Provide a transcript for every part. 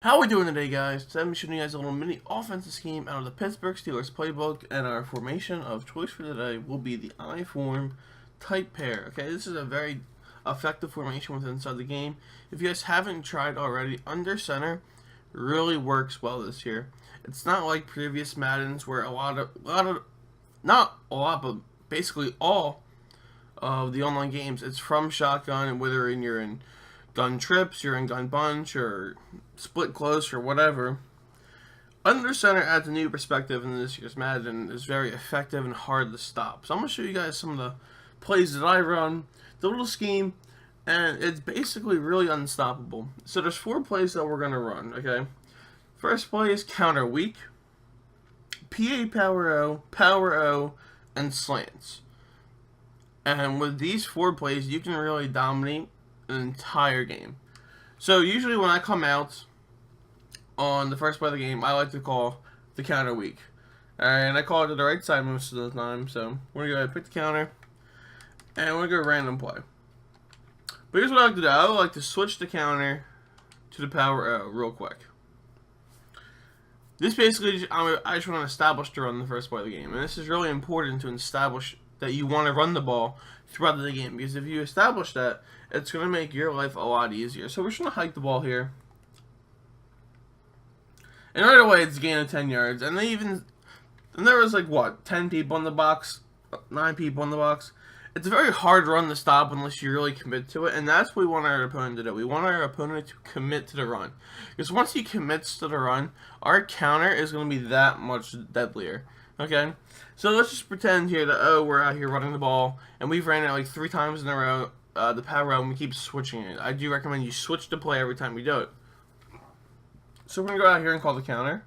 How we doing today, guys? Today I'm showing you guys a little mini offensive scheme out of the Pittsburgh Steelers playbook, and our formation of choice for today will be the I-form tight pair. Okay, this is a very effective formation within inside the game. If you guys haven't tried already, under center really works well this year. It's not like previous Maddens where not a lot, but basically all of the online games, it's from shotgun, and whether you're in gun trips, you're in gun bunch, or split close, or whatever. Under center adds a new perspective in this year's Madden, is very effective and hard to stop. So I'm going to show you guys some of the plays that I run, the little scheme, and it's basically really unstoppable. So there's 4 plays that we're going to run, okay? First play is counter weak, PA power O, and slants. And with these 4 plays, you can really dominate an entire game. So usually when I come out on the first play of the game, I like to call the counter weak. And I call it to the right side most of the time. So we're going to go ahead and pick the counter, and we're going to go random play. But here's what I like to do. I would like to switch the counter to the power O real quick. This basically, I just want to establish the run the first play of the game. And this is really important to establish that you want to run the ball throughout the game, because if you establish that, it's going to make your life a lot easier. So we're just going to hike the ball here, and right away it's a gain of 10 yards. And there was like what, 10 people in the box, 9 people in the box. It's a very hard run to stop unless you really commit to it, and that's what we want our opponent to do. We want our opponent to commit to the run, because once he commits to the run, our counter is going to be that much deadlier. Okay, so let's just pretend here that, we're out here running the ball, and we've ran it like 3 times in a row, the power row, and we keep switching it. I do recommend you switch the play every time you do it. So we're going to go out here and call the counter.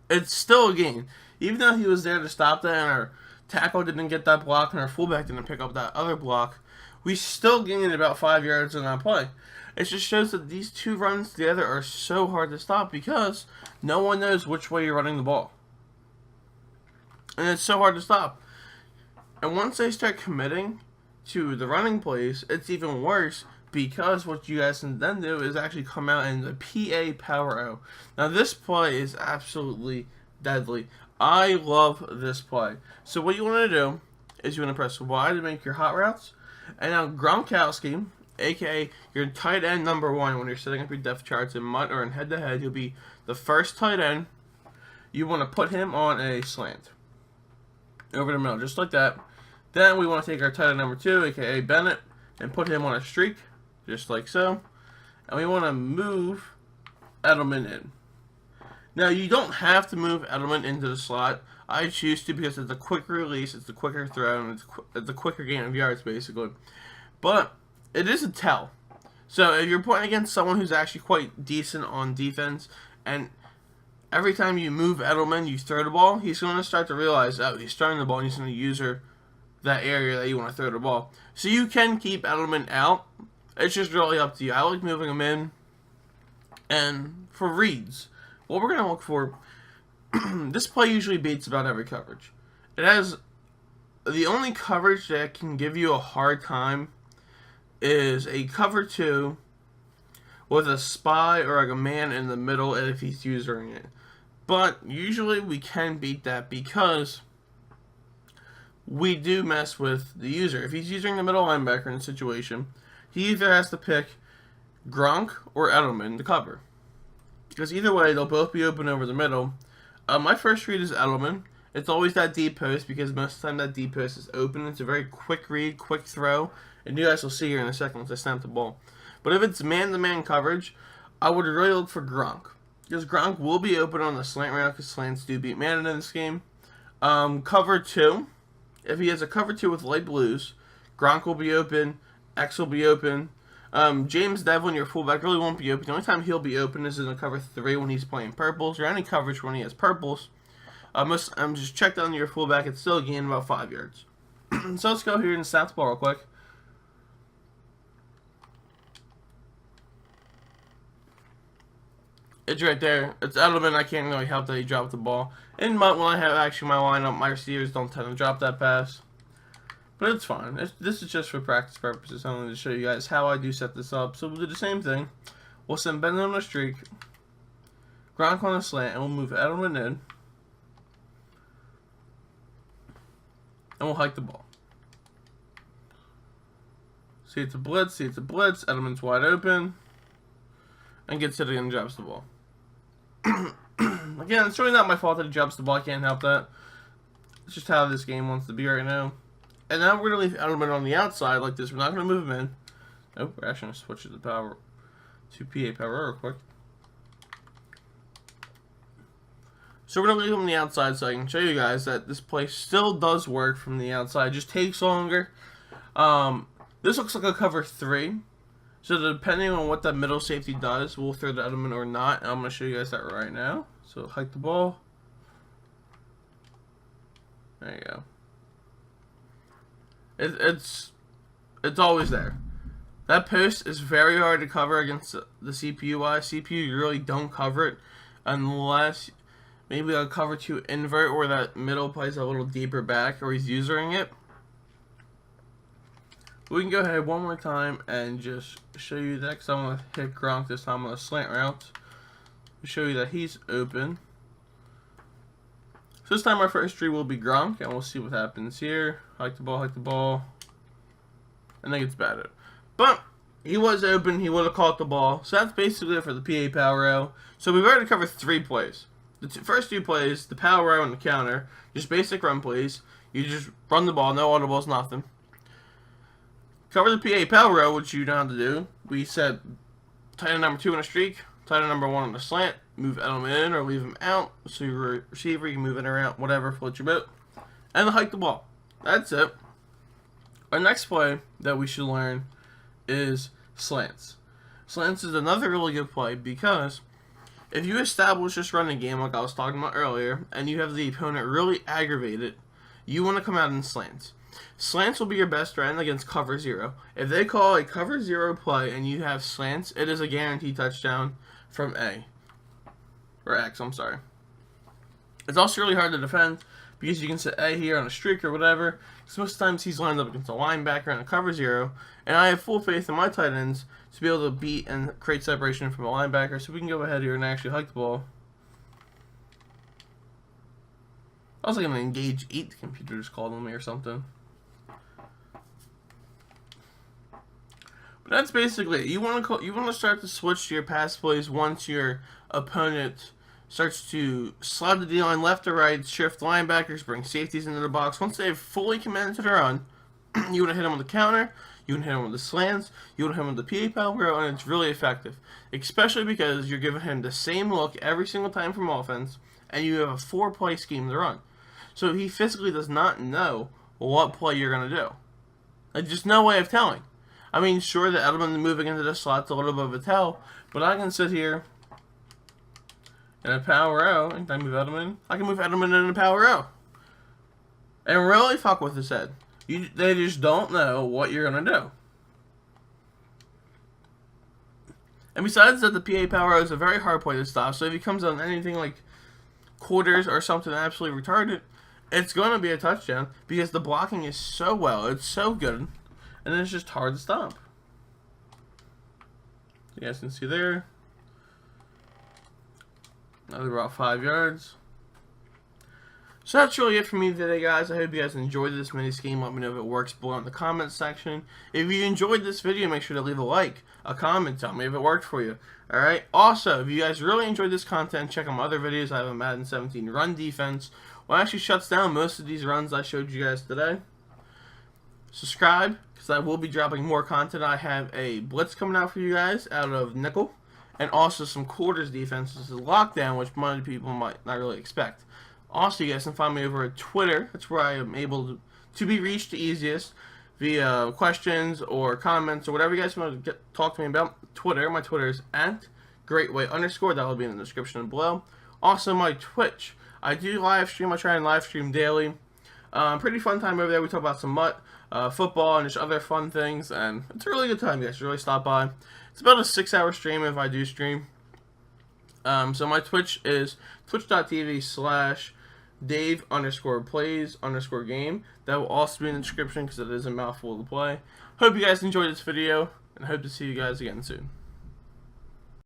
It's still a gain. Even though he was there to stop that, and our tackle didn't get that block, and our fullback didn't pick up that other block, we still gained about 5 yards on that play. It just shows that these 2 runs together are so hard to stop because no one knows which way you're running the ball. And it's so hard to stop. And once they start committing to the running plays, it's even worse, because what you guys can then do is actually come out in the PA power O. Now this play is absolutely deadly. I love this play. So what you want to do is you want to press Y to make your hot routes. And now Gronkowski, aka your tight end number 1, when you're setting up your depth charts in MUT or in head-to-head, he'll be the first tight end. You want to put him on a slant over the middle, just like that. Then we want to take our tight end number 2, aka Bennett, and put him on a streak, just like so. And we want to move Edelman in. Now, you don't have to move Edelman into the slot. I choose to because it's a quicker release, it's a quicker throw, and it's a quicker gain of yards, basically. But it is a tell. So if you're playing against someone who's actually quite decent on defense, and every time you move Edelman, you throw the ball, he's going to start to realize, oh, he's throwing the ball, and he's going to use that area that you want to throw the ball. So you can keep Edelman out. It's just really up to you. I like moving him in. And for reads, what we're going to look for, this play usually beats about every coverage. It has the only coverage that can give you a hard time is a cover 2 with a spy or like a man in the middle if he's using it. But usually we can beat that because we do mess with the user. If he's using the middle linebacker in a situation, he either has to pick Gronk or Edelman to cover, because either way they'll both be open over the middle. My first read is Edelman. It's always that deep post, because most of the time that deep post is open. It's a very quick read, quick throw, and you guys will see here in a second once I snap the ball. But if it's man-to-man coverage, I would really look for Gronk, because Gronk will be open on the slant route, because slants do beat man in this game. Cover 2, if he has a cover 2 with light blues, Gronk will be open, X will be open. James Devlin, your fullback, really won't be open. The only time he'll be open is in a cover 3 when he's playing purples, or any coverage when he has purples. Just check down your fullback. It's still a gain about 5 yards. So let's go here and snap the ball real quick. It's right there. It's Edelman. I can't really help that he dropped the ball. In MUT, when I have actually my lineup, my receivers don't tend to drop that pass. But it's fine. This is just for practice purposes. I wanted to show you guys how I do set this up. So we'll do the same thing. We'll send Ben on a streak, Gronk on a slant, and we'll move Edelman in. And we'll hike the ball. See it's a blitz, Edelman's wide open. And gets it and drops the ball. Again, it's really not my fault that he drops the ball. I can't help that. It's just how this game wants to be right now. And now we're going to leave Edelman on the outside like this. We're not going to move him in. Nope, we're actually going to switch it to power to PA power real quick. So we're going to leave him on the outside so I can show you guys that this play still does work from the outside. It just takes longer. This looks like a cover 3. So depending on what that middle safety does, we'll throw the Edelman or not. And I'm going to show you guys that right now. So hike the ball. There you go. It's always there. That post is very hard to cover against the CPU. Why? CPU, you really don't cover it unless maybe a cover 2 invert where that middle plays a little deeper back or he's using it. We can go ahead one more time and just show you that because I'm going to hit Gronk this time on a slant route. Show you that he's open. So this time our first tree will be Gronk, and we'll see what happens here. Hike the ball, and then gets batted. But he was open, he would have caught the ball. So that's basically it for the PA power row. So we've already covered 3 plays. The first 2 plays, the power row and the counter, just basic run plays. You just run the ball, no audibles, nothing. Cover the PA power row, which you know how to do. We set tight end number 2 on a streak, tight end number 1 on a slant, move Edelman in or leave him out. So your receiver, you can move in or out, whatever, float your boat. And hike the ball. That's it. Our next play that we should learn is slants. Slants is another really good play because if you establish this running game like I was talking about earlier and you have the opponent really aggravated, you want to come out in slants. Slants will be your best friend against cover 0. If they call a cover 0 play and you have slants, it is a guaranteed touchdown from A. Or X, I'm sorry. It's also really hard to defend because you can set A here on a streak or whatever. Because most times he's lined up against a linebacker and a cover 0. And I have full faith in my tight ends to be able to beat and create separation from a linebacker. So we can go ahead here and actually hike the ball. I was like going to engage 8, the computer just called on me or something. But that's basically it. You want to start to switch to your pass plays once your opponent starts to slide the D-line left or right, shift linebackers, bring safeties into the box. Once they've fully committed to their run, you want to hit them with the counter, you want to hit them with the slants, you want to hit them with the PA power row, and it's really effective. Especially because you're giving him the same look every single time from offense, and you have a 4-play scheme to run. So he physically does not know what play you're going to do. There's just no way of telling. I mean, sure, the Edelman moving into the slot's a little bit of a tell, but I can sit here in a power row, and can I move Edelman? I can move Edelman in a power row. And really fuck with his head. They just don't know what you're going to do. And besides that, the PA power row is a very hard play to stop, so if he comes on anything like quarters or something absolutely retarded, it's going to be a touchdown because the blocking is so well, it's so good, and it's just hard to stop. You guys can see there. Another about 5 yards. So that's really it for me today, guys. I hope you guys enjoyed this mini scheme. Let me know if it works below in the comments section. If you enjoyed this video, make sure to leave a like, a comment, tell me if it worked for you. Alright? Also, if you guys really enjoyed this content, check out my other videos. I have a Madden 17 run defense. Well, actually shuts down most of these runs I showed you guys today. Subscribe, because I will be dropping more content. I have a blitz coming out for you guys out of nickel. And also some quarters defenses, lockdown, which many people might not really expect. Also, you guys can find me over at Twitter. That's where I am able to be reached the easiest via questions or comments or whatever you guys want to talk to me about. Twitter, my Twitter is @GreatWay_. That will be in the description below. Also, my Twitch. I do live stream. I try and live stream daily. Pretty fun time over there. We talk about some football and just other fun things, and it's a really good time. You guys should really stop by. It's about a 6-hour stream if I do stream. So my Twitch is twitch.tv/GreatWay_. Dave_plays_game. That will also be in the description because it is a mouthful to play. Hope you guys enjoyed this video, and hope to see you guys again soon.